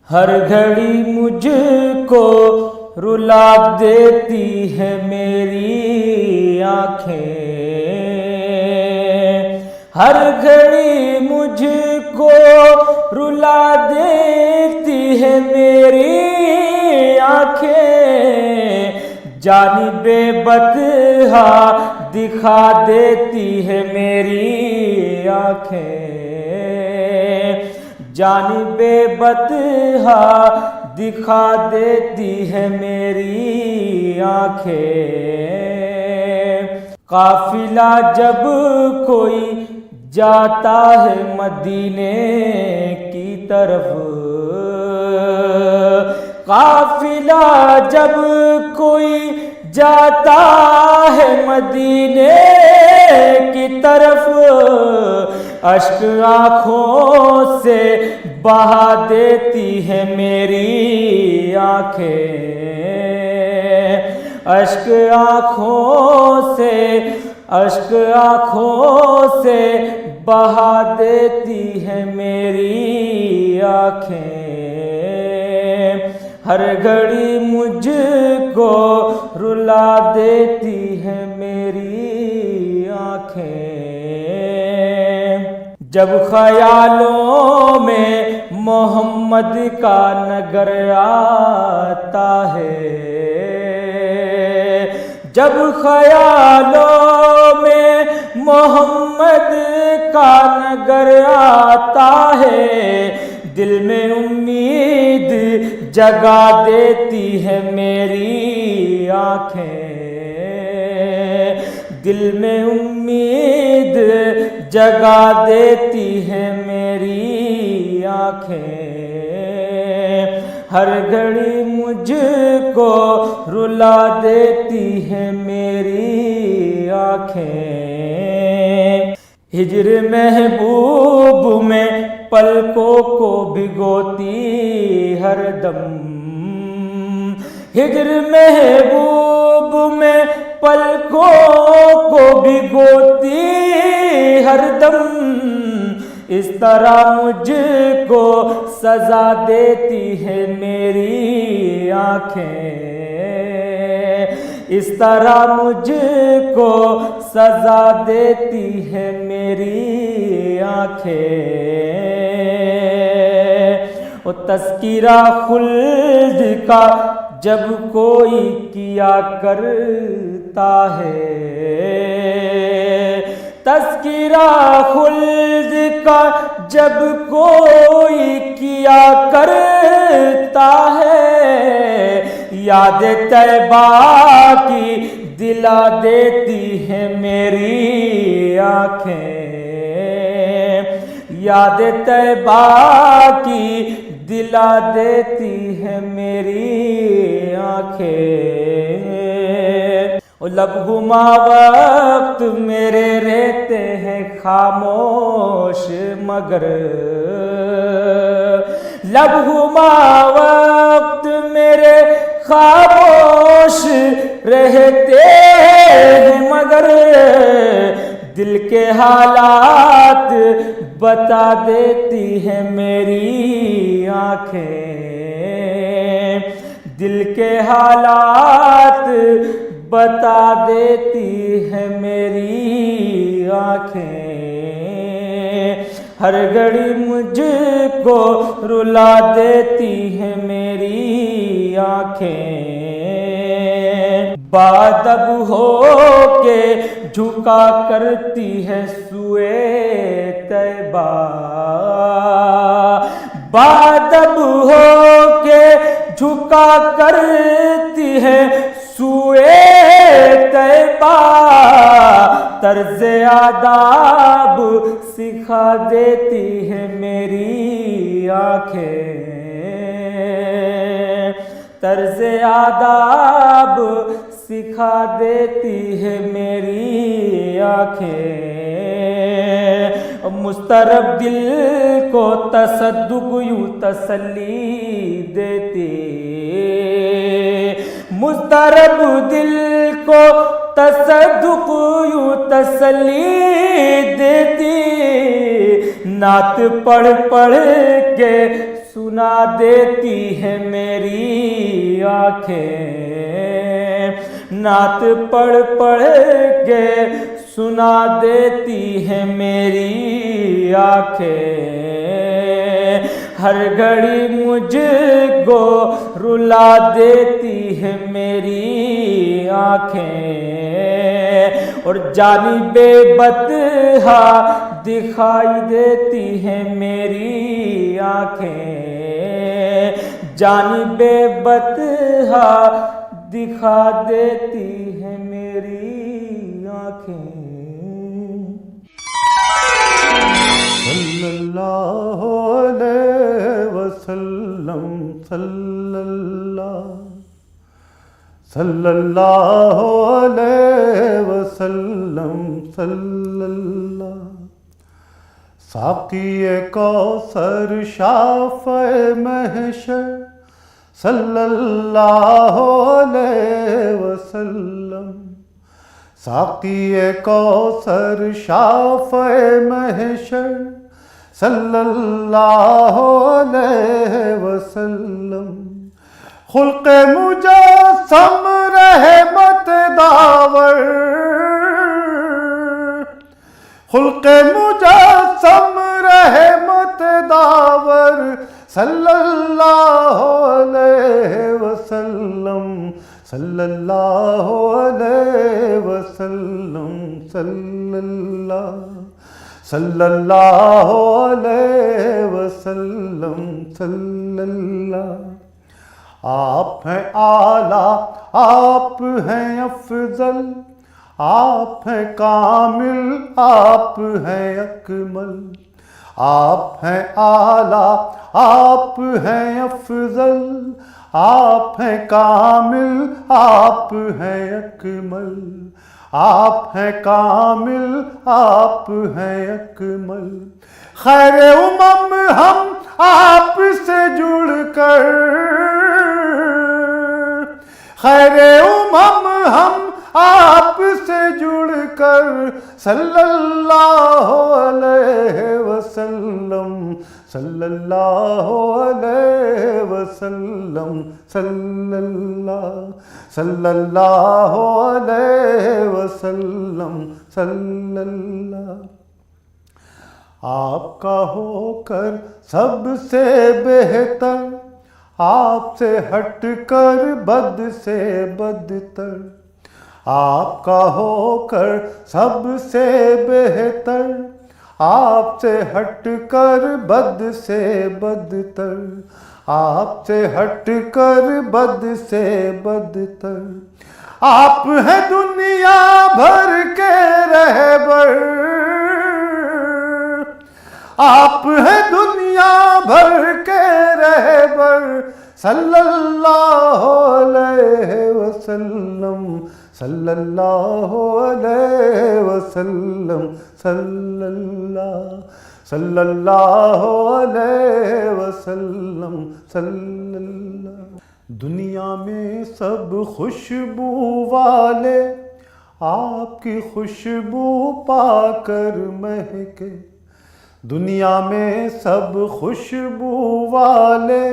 ہر گھڑی مجھ کو رلا دیتی ہے میری آنکھیں، ہر گھڑی مجھ کو رلا دیتی ہے میری آنکھیں، جانب بدحا دکھا دیتی ہے میری آنکھیں، جانب بدحا دکھا دیتی ہے میری آنکھیں۔ قافلہ جب کوئی جاتا ہے مدینے کی طرف، قافلہ جب کوئی جاتا ہے مدینے کی طرف، اشک آنکھوں سے بہا دیتی ہے میری آنکھیں، اشک آنکھوں سے بہا دیتی ہے میری آنکھیں، ہر گھڑی مجھ کو رلا دیتی ہے میری آنکھیں۔ جب خیالوں میں محمد کا نگر آتا ہے، جب خیالوں میں محمد کا نگر آتا ہے، دل میں امید جگا دیتی ہے میری آنکھیں، دل میں امید جگا دیتی ہے میری آنکھیں، ہر گھڑی مجھ کو رلا دیتی ہے میری آنکھیں۔ ہجر محبوب میں پلکوں کو بھگوتی ہر دم، ہجر محبوب میں پلکوں کو بھگوتی ہر دم، اس طرح مجھ کو سزا دیتی ہے میری آنکھیں، اس طرح مجھ کو سزا دیتی ہے میری آنکھیں۔ وہ تذکرہ خلد کا جب کوئی کیا کرتا ہے، تذکرہ خلد کا جب کوئی کیا کرتا ہے، یاد طیبہ کی دلا دیتی ہے میری آنکھیں، یاد طیبہ کی دلا دیتی ہے میری آنکھیں۔ لب گما وقت میرے رہتے ہیں خاموش مگر، لب گما وقت میرے خاموش رہتے ہیں مگر، دل کے حالات بتا دیتی ہے میری آنکھیں، دل کے حالات بتا دیتی ہے میری آنکھیں، ہر گھڑی مجھ کو رلا دیتی ہے میری آنکھیں، بادب ہو کے جھکا کرتی ہے سوئے طیبہ، بادب ہو کے جھکا کرتی ہے سوئے طیبہ، طرز آداب سکھا دیتی ہے میری آنکھیں، طرز آداب سکھا دیتی ہے میری آنکھیں، مضطرب دل کو تصدق یوں تسلی دیتی، مضطرب دل کو تصدق یوں تسلی دیتی، نعت پڑھ پڑھ کے سنا دیتی ہے میری آنکھیں، نعت پڑھ پڑھ کے سنا دیتی ہے میری آنکھیں، ہر گھڑی مجھ کو رلا دیتی ہے میری آنکھیں، اور جانب بدحا دکھائی دیتی ہے میری آنکھیں، جانب بدحا دکھا دیتی ہے میری آنکھیں۔ صلی اللہ علیہ وسلم، صلی اللہ علیہ وسلم، صلی اللہ۔ ساقی کوثر شافع محشر، صلی اللہ علیہ وسلم۔ ساقی کوثر شافع محشر، صلی اللہ علیہ وسلم۔ خلق مجسم رحمت داور، خلق مجسم رحمت داور، صلی اللہ علیہ وسلم، صلی اللہ علیہ وسلم، صلی اللہ علیہ وسلم، صلی اللہ۔ آپ ہیں اعلیٰ، آپ ہیں افضل، آپ ہیں کامل، آپ ہیں اکمل۔ آپ ہیں اعلیٰ، آپ ہیں افضل، آپ ہیں کامل، آپ ہیں اکمل۔ آپ ہیں کامل، آپ ہیں اکمل۔ خیر امم ہم آپ سے جڑ کر، خیر امم ہم آپ سے جڑ کر، صلی اللہ علیہ وسلم، صلی اللہ علیہ وسلم، صلی اللہ علیہ وسلم، صلی اللہ۔ آپ کا ہو کر سب سے بہتر، آپ سے ہٹ کر بد سے بدتر۔ آپ کا ہو کر سب سے بہتر، آپ سے ہٹ کر بد سے بدتر۔ آپ سے ہٹ کر بد سے بدتر۔ آپ ہیں دنیا بھر کے رہبر، آپ ہیں دنیا بھر کے رہبر، صلی اللہ علیہ وسلم، صلی اللہ علیہ وسلم، صلی اللہ علیہ وسلم، صلی اللہ۔ دنیا میں سب خوشبو والے آپ کی خوشبو پا کر مہکے، دنیا میں سب خوشبو والے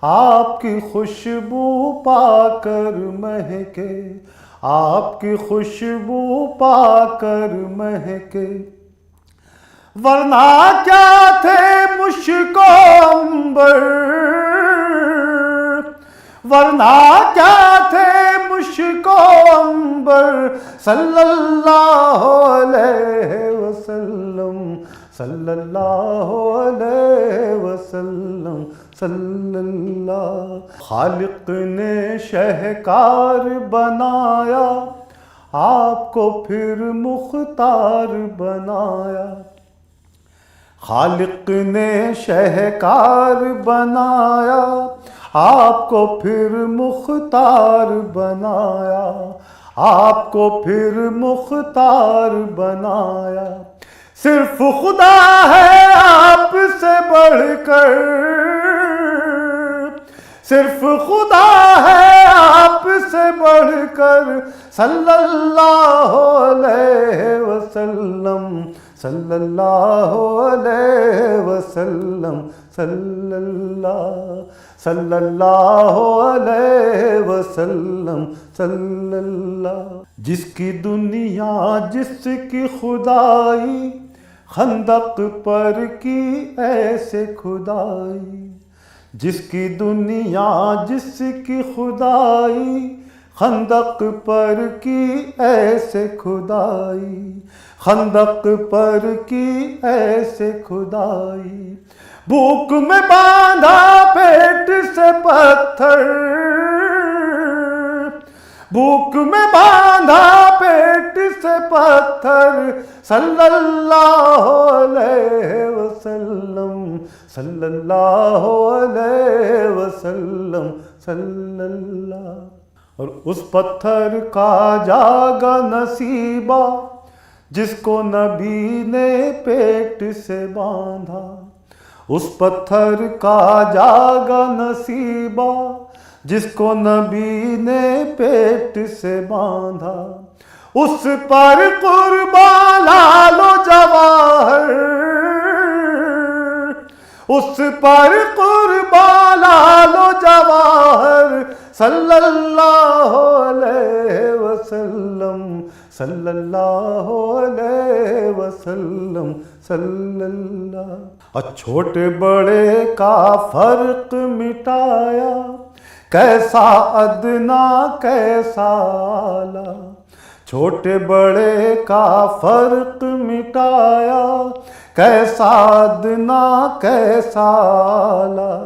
آپ کی خوشبو پا کر مہکے، آپ کی خوشبو پا کر مہکے۔ ورنہ کیا تھے مشک و عنبر، ورنہ کیا تھے مشک و عنبر، صلی اللہ علیہ وسلم، صلی اللہ علیہ وسلم، صلی اللہ۔ خالق نے شہکار بنایا، آپ کو پھر مختار بنایا۔ خالق نے شہکار بنایا، آپ کو پھر مختار بنایا، آپ کو پھر مختار بنایا۔ صرف خدا ہے آپ سے بڑھ کر، صرف خدا ہے آپ سے بڑھ کر، صلی اللہ علیہ وسلم، صلی اللہ علیہ وسلم صلی اللہ علیہ وسلم صلی اللہ. جس کی دنیا جس کی خدائی خندق پر کی ایسے کھدائی. جس کی دنیا جس کی خدائی خندق پر کی ایسے کھدائی. خندق پر کی ایسے کھدائی. بھوک میں باندھا پیٹ سے پتھر. بھوک میں باندھا پیٹ سے پتھر. صلی اللہ علیہ وسلم صلی اللہ علیہ وسلم صلی اللہ. اور اس پتھر کا جاگا نصیبہ جس کو نبی نے پیٹ سے باندھا. اس پتھر کا جاگا نصیبہ جس کو نبی نے پیٹ سے باندھا. اس پر قربان لال و جواہر. اس پر قربان لال و جواہر. صلی اللہ علیہ وسلم صلی اللہ علیہ وسلم صلی اللہ. اور چھوٹے بڑے کا فرق مٹایا کیسا ادنا کیسا اعلیٰ. چھوٹے بڑے کا فرق مٹایا کیسا ادنا کیسا اعلیٰ.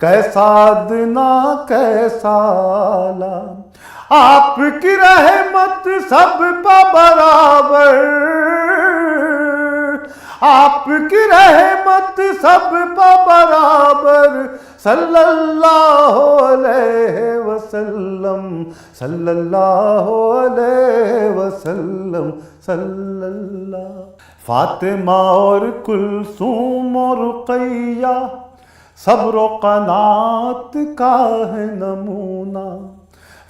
کیسا ادنا کیسا اعلیٰ. آپ کی رحمت سب پہ برابر. آپ کی رحمت سب پہ برابر. صلی اللہ علیہ وسلم صلی اللہ علیہ وسلم صلی اللہ. فاطمہ اور کلثوم اور رقیہ صبر و قناعت کا ہے نمونہ.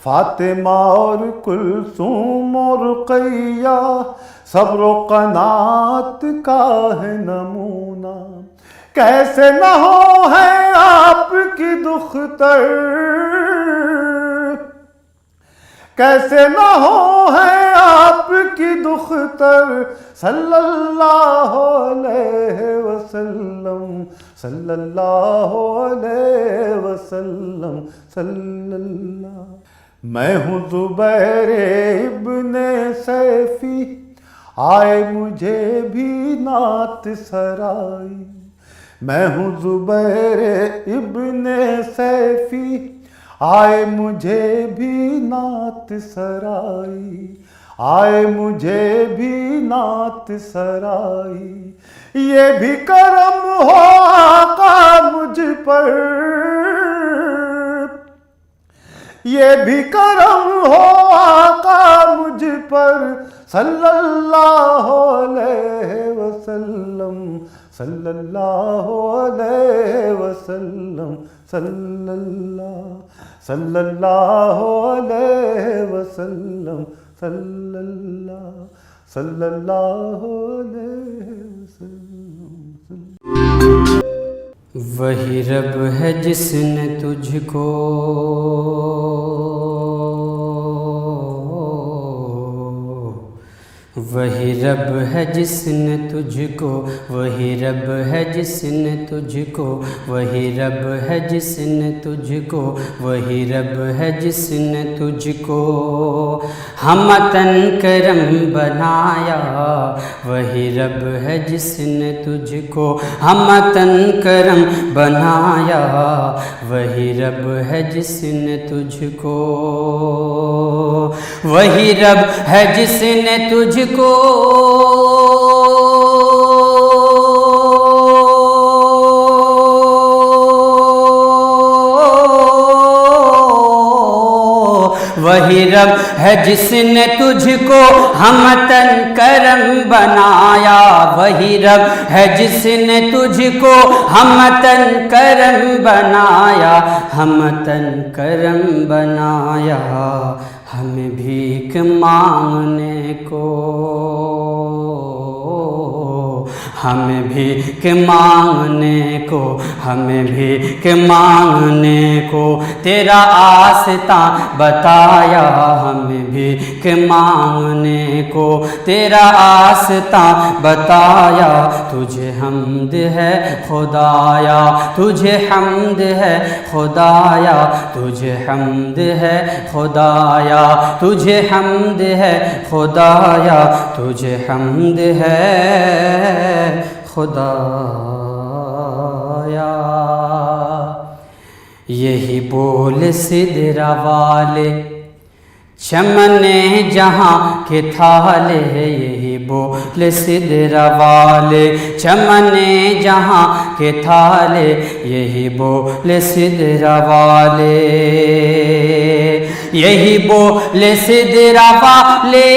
فاطمہ اور کلثوم اور رقیہ صبر و قناعت کا ہے نمونہ. کیسے نہ ہو ہے آپ کی دختر. کیسے نہ ہو ہے آپ کی دختر. صلی اللہ علیہ وسلم صلی اللہ علیہ وسلم صلی اللہ. میں ہوں زبیر ابن سیفی آئے مجھے بھی نعت سرائی. میں ہوں زبیر ابن سیفی آئے مجھے بھی نعت سرائی. آئے مجھے بھی نعت سرائی. یہ بھی کرم ہو آقا مجھ پر. یہ بھی کرم ہو آقا مجھ پر. صلی اللہ علیہ وسلم صلی اللہ علیہ وسلم صلی اللہ. صلی اللہ علیہ وسلم صلی اللہ. صلی اللہ علیہ وسلم. وہی رب ہے جس نے تجھ کو وہی رب ہے جس نے تجھ کو وہی رب ہے جس نے تجھ کو وہی رب ہے جس نے تجھ کو وہی رب ہے جس نے تجھ کو ہمتن کرم بنایا. وہی رب ہے جس نے تجھ کو ہمتن کرم بنایا. وہی رب ہے جس نے تجھ کو وہی رب ہے جس نے تجھ کو وہی رب ہے جس نے تجھ کو ہمتن کرم بنایا. وہی رب ہے جس نے تجھ کو ہمتن کرم بنایا. ہمتن کرم بنایا. ہمیں بھیک مانگنے کو ہمیں بھیک مانگنے کو، ہمیں بھیک مانگنے کو تیرا آستاں بتایا، ہمیں بھیک مانگنے کو تیرا آستاں بتایا، تجھے حمد ہے خدایا، تجھے حمد ہے خدایا، تجھے حمد ہے خدایا، تجھے حمد ہے خدایا، تجھے حمد ہے خدایا۔ یہی بول سدرہ والے چمن جہاں کے تھالے، یہی بول سدرہ والے چمن جہاں کے تھالے، یہی بول سدرہ والے، یہی بول سدرہ والے،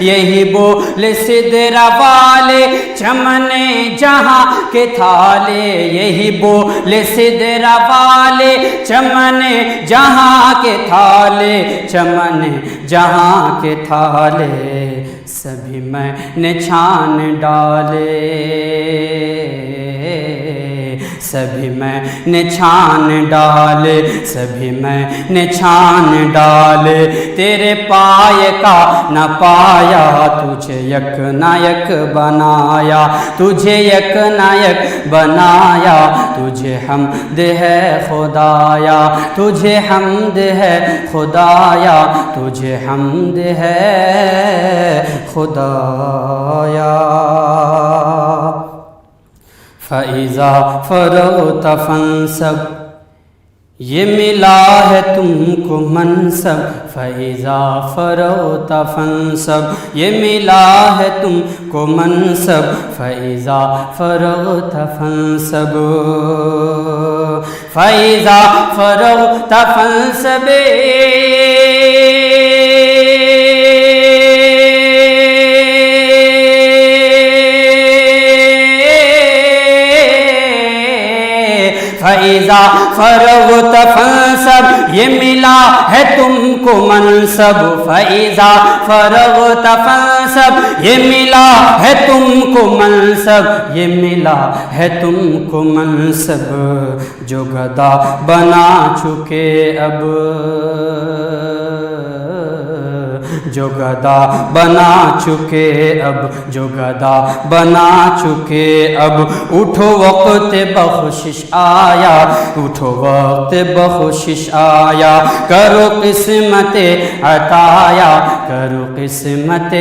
یہی بول سدرہ والے چمن جہاں کے تھالے، یہی بول سدرہ والے چمن جہاں کے تھالے، چمن جہاں کے تھالے سبھی میں نے چھان ڈالے، سبھی میں نے چھان ڈالے، سبھی میں نے چھان ڈالے، تیرے پائے کا نہ پایا، تجھے یک نہ یک بنایا، تجھے یک نہ یک بنایا، تجھے حمد ہے خدایا، تجھے حمد ہے خدایا، تجھے حمد ہے خدایا۔ فَإِذَا فَرَغْتَ فَانْصَبْ، یہ ملا ہے تم کو منصب، فَإِذَا فَرَغْتَ فَانْصَبْ، یہ ملا ہے تم کو منصب، فَإِذَا فَرَغْتَ فَانْصَبْ، فَإِذَا فَرَغْتَ فَانْصَبْ، فَإِذَا فَرَغْتَ فَانْصَبْ، یہ ملا ہے تم کو منصب، فَإِذَا فَرَغْتَ فَانْصَبْ، یہ ملا ہے تم کو منصب، یہ ملا ہے تم کو منصب، جو گدا بنا چکے اب، جو گدا بنا چکے اب، جو گدا بنا چکے اب، اٹھو وقت بخشش آیا، اٹھو وقت بخشش آیا، کرو قسمت عطایا، کرو قسمت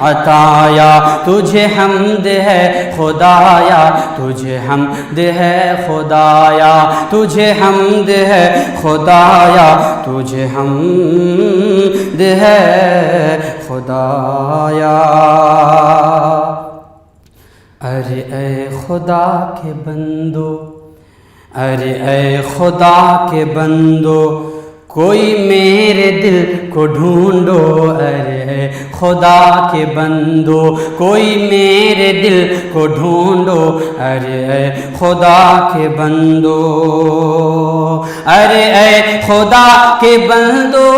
عطایا، تجھے حمد ہے خدایا، تجھے حمد ہے خدایا، تجھے حمد ہے خدایا، تجھے حمد ہے خدایا۔ ارے اے خدا کے بندو، ارے اے خدا کے بندو، کوئی میرے دل کو ڈھونڈو، ارے اے خدا کے بندو، کوئی میرے دل کو ڈھونڈو، ارے اے خدا کے بندو، ارے اے خدا کے بندو،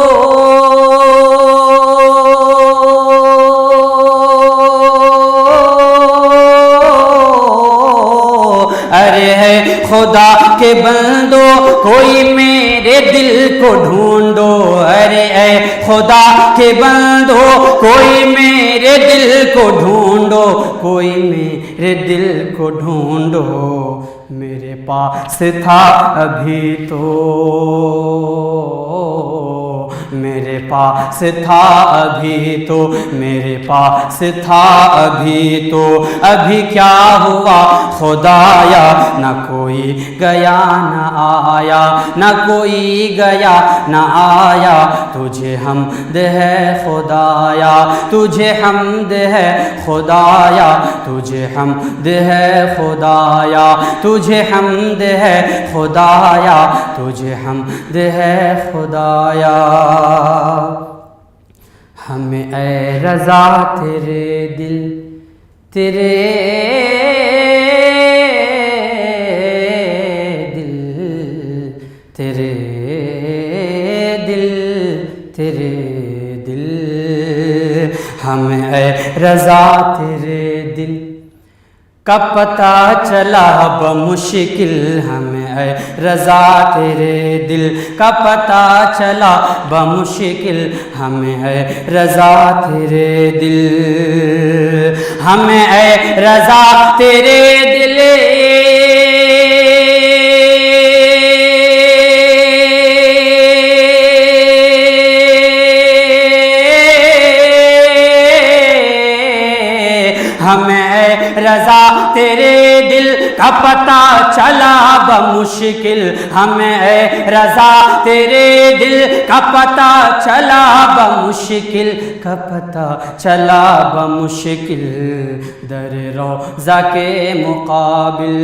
ارے اے خدا کے بندو، کوئی میرے دل کو ڈھونڈو، ارے اے خدا کے بندو، کوئی میرے دل کو ڈھونڈو، کوئی میرے دل کو ڈھونڈو، میرے پاس تھا ابھی تو، میرے پاس تھا ابھی تو، میرے پاس تھا ابھی تو، ابھی کیا ہوا خدایا، نہ کوئی گیا نہ آیا، نہ کوئی گیا نہ آیا، تجھے حمد ہے خدایا، تجھے حمد ہے خدایا، تجھے حمد ہے خدایا، تجھے حمد ہے خدایا، تجھے حمد ہے خدایا۔ ہمیں اے رضا تیرے دل، تیرے دل تیرے دل ہمیں اے رضا تیرے دل کا پتہ چلا بمشکل، ہمیں اے رضا تیرے دل کا پتہ چلا بمشکل، ہمیں اے رضا تیرے دل، ہمیں اے رضا تیرے دل ہمیں اے رضا تیرے دل کا پتہ چلا بمشکل، ہمیں اے رضا تیرے دل کا پتہ چلا بمشکل، کا پتہ چلا بمشکل، در روضہ کے مقابل،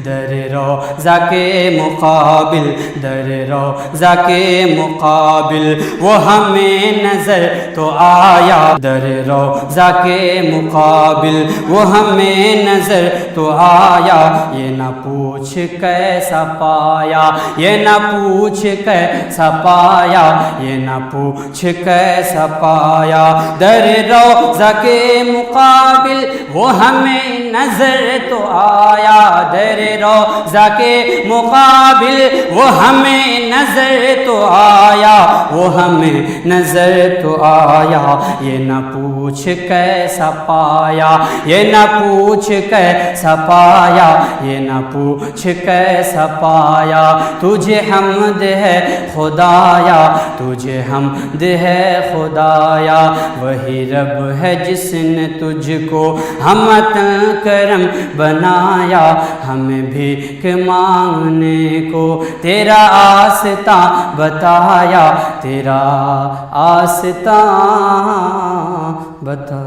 در روضہ کے مقابل، در روضہ کے مقابل وہ ہمیں نظر تو آیا، در روضہ کے مقابل وہ ہمیں نظر تو آیا، یہ نہ پوچھ کیسا پایا، یہ نہ پوچھ کیسا پایا، یہ نہ پوچھ کیسا پایا، در روضہ کے مقابل وہ ہمیں نظر تو آیا، در روضہ کے مقابل وہ ہمیں نظر تو آیا، وہ ہمیں نظر تو آیا، یہ نہ پوچھ کیسا پایا، یہ نہ پوچھ کیسا پایا، یہ نہ پوچھ کیسا پایا، تجھے حمد ہے خدایا، تجھے حمد ہے خدایا، وہی رب ہے جس نے تجھ کو ہمت کرم بنایا، ہمیں بھیک مانگنے کو تیرا آستاں بتایا، تیرا آستاں بتایا۔